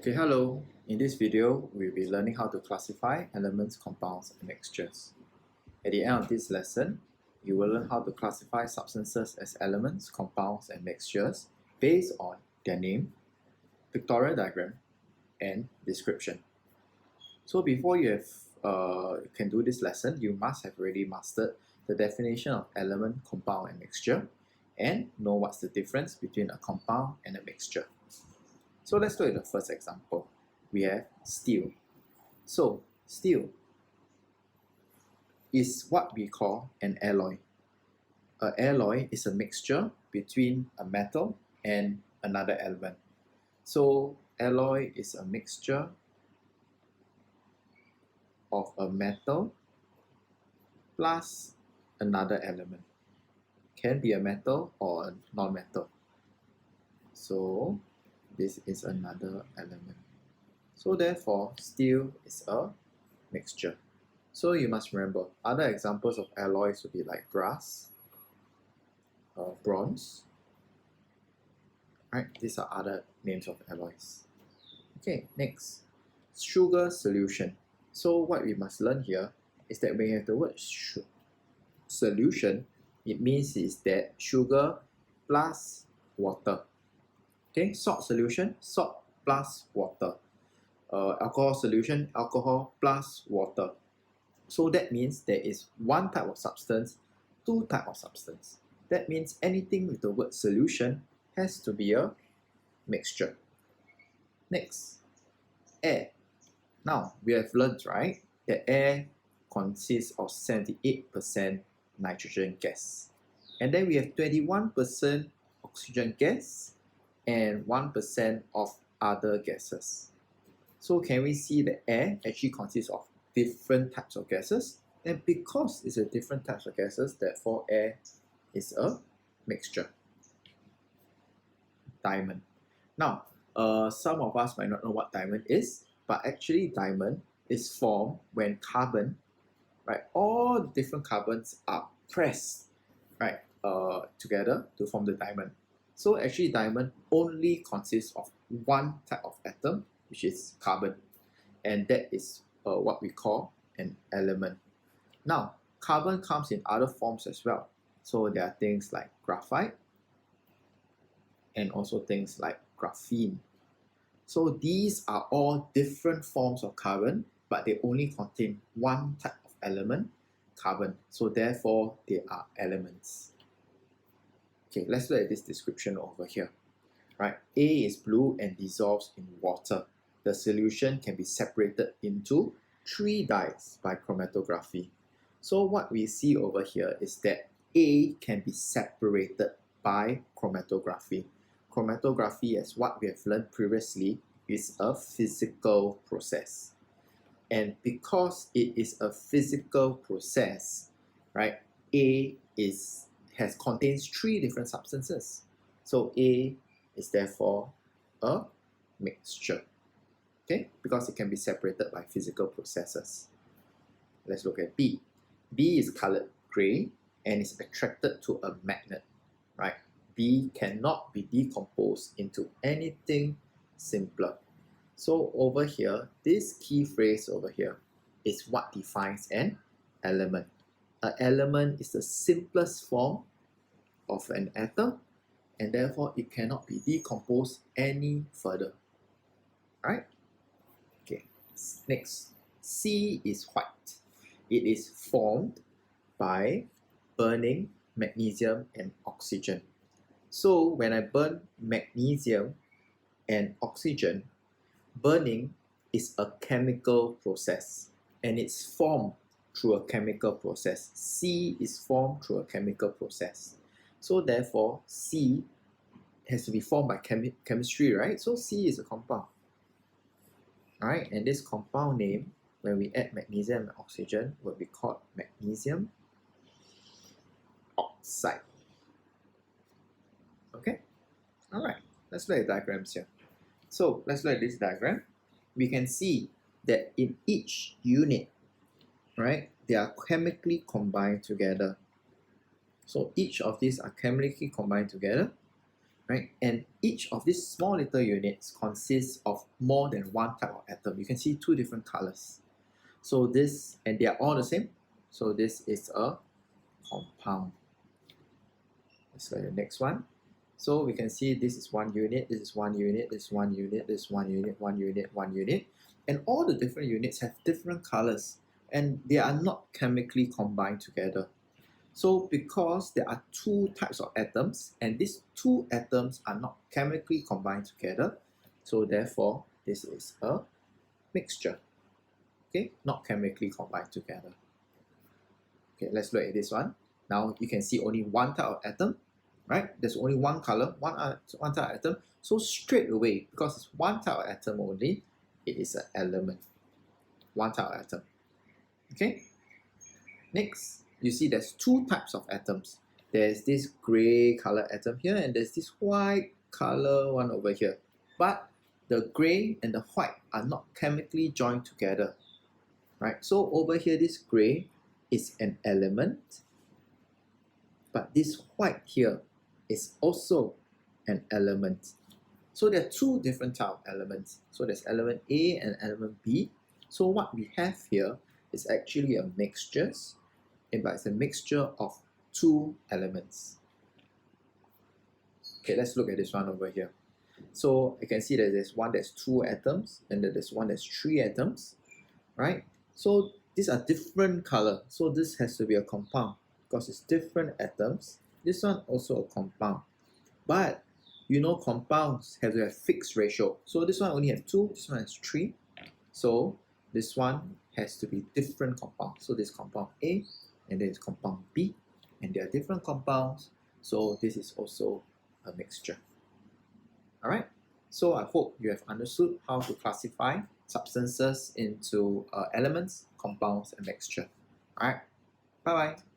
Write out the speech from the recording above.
Okay, hello. In this video, we'll be learning how to classify elements, compounds, and mixtures. At the end of this lesson, you will learn how to classify substances as elements, compounds, and mixtures based on their name, pictorial diagram, and description. So before you can do this lesson, you must have already mastered the definition of element, compound, and mixture, and know what's the difference between a compound and a mixture. So let's look at the first example. We have steel. So steel is what we call an alloy. An alloy is a mixture between a metal and another element. So alloy is a mixture of a metal plus another element. Can be a metal or a non-metal. So this is another element. So therefore, steel is a mixture. So you must remember, other examples of alloys would be like brass, bronze. Right? These are other names of alloys. Okay, next, sugar solution. So what we must learn here is that when you have the word solution, it means is that sugar plus water. Okay, salt solution, salt plus water. Alcohol solution, alcohol plus water. So that means there is one type of substance, two type of substance. That means anything with the word solution has to be a mixture. Next, air. Now, we have learned, right, that air consists of 78% nitrogen gas. And then we have 21% oxygen gas and 1% of other gases. So can we see that air actually consists of different types of gases? And because it's a different types of gases, therefore air is a mixture. Diamond. Now, some of us might not know what diamond is, but actually diamond is formed when carbon, right, all different carbons are pressed, right, together to form the diamond. So actually diamond only consists of one type of atom, which is carbon, and that is what we call an element. Now, carbon comes in other forms as well. So there are things like graphite and also things like graphene. So these are all different forms of carbon, but they only contain one type of element, carbon. So therefore, they are elements. Okay, let's look at this description over here. Right, A is blue and dissolves in water. The solution can be separated into 3 dyes by chromatography. So what we see over here is that A can be separated by chromatography. Chromatography, as what we have learned previously, is a physical process. And because it is a physical process, right, A contains 3 different substances. So A is therefore a mixture, okay, because it can be separated by physical processes. Let's look at B. B is colored gray and is attracted to a magnet, right? B cannot be decomposed into anything simpler. So over here, this key phrase over here is what defines an element. An element is the simplest form of an atom, and therefore it cannot be decomposed any further. Right? Okay. Next, C is white. It is formed by burning magnesium and oxygen. So when I burn magnesium and oxygen, burning is a chemical process, and it's formed through a chemical process. C is formed through a chemical process. So therefore, C has to be formed by chemistry, right? So C is a compound. Alright, and this compound name, when we add magnesium and oxygen, will be called magnesium oxide. Okay? Alright, let's look at diagrams here. So let's look at this diagram. We can see that in each unit, right, they are chemically combined together. So each of these are chemically combined together right? And each of these small little units consists of more than one type of atom. You can see two different colors. So this, and they are all the same. So this is a compound. Let's go to the next one. So we can see this is one unit, this is one unit, this is one unit, this is one unit, one unit, one unit. And all the different units have different colors and they are not chemically combined together. So because there are two types of atoms and these two atoms are not chemically combined together, so therefore this is a mixture. Okay, not chemically combined together. Okay, let's look at this one. Now you can see only one type of atom, right? There's only one color, one type of atom. So straight away, because it's one type of atom only, it is an element. One type of atom. Okay? Next, you see there's two types of atoms. There's this gray color atom here, and there's this white color one over here. But the gray and the white are not chemically joined together. Right? So over here, this gray is an element, but this white here is also an element. So there are two different types of elements. So there's element A and element B. So what we have here is actually a mixture, but it's a mixture of two elements. Okay, let's look at this one over here. So you can see that there's one that's two atoms, and then there's one that's three atoms, right? So these are different color. So this has to be a compound because it's different atoms. This one also a compound. But you know compounds have to have fixed ratio. So this one only has two, this one has three. So this one has to be different compounds. So this compound A and then it's compound B, and they are different compounds. So this is also a mixture. Alright, so I hope you have understood how to classify substances into elements, compounds, and mixture. Alright, bye bye.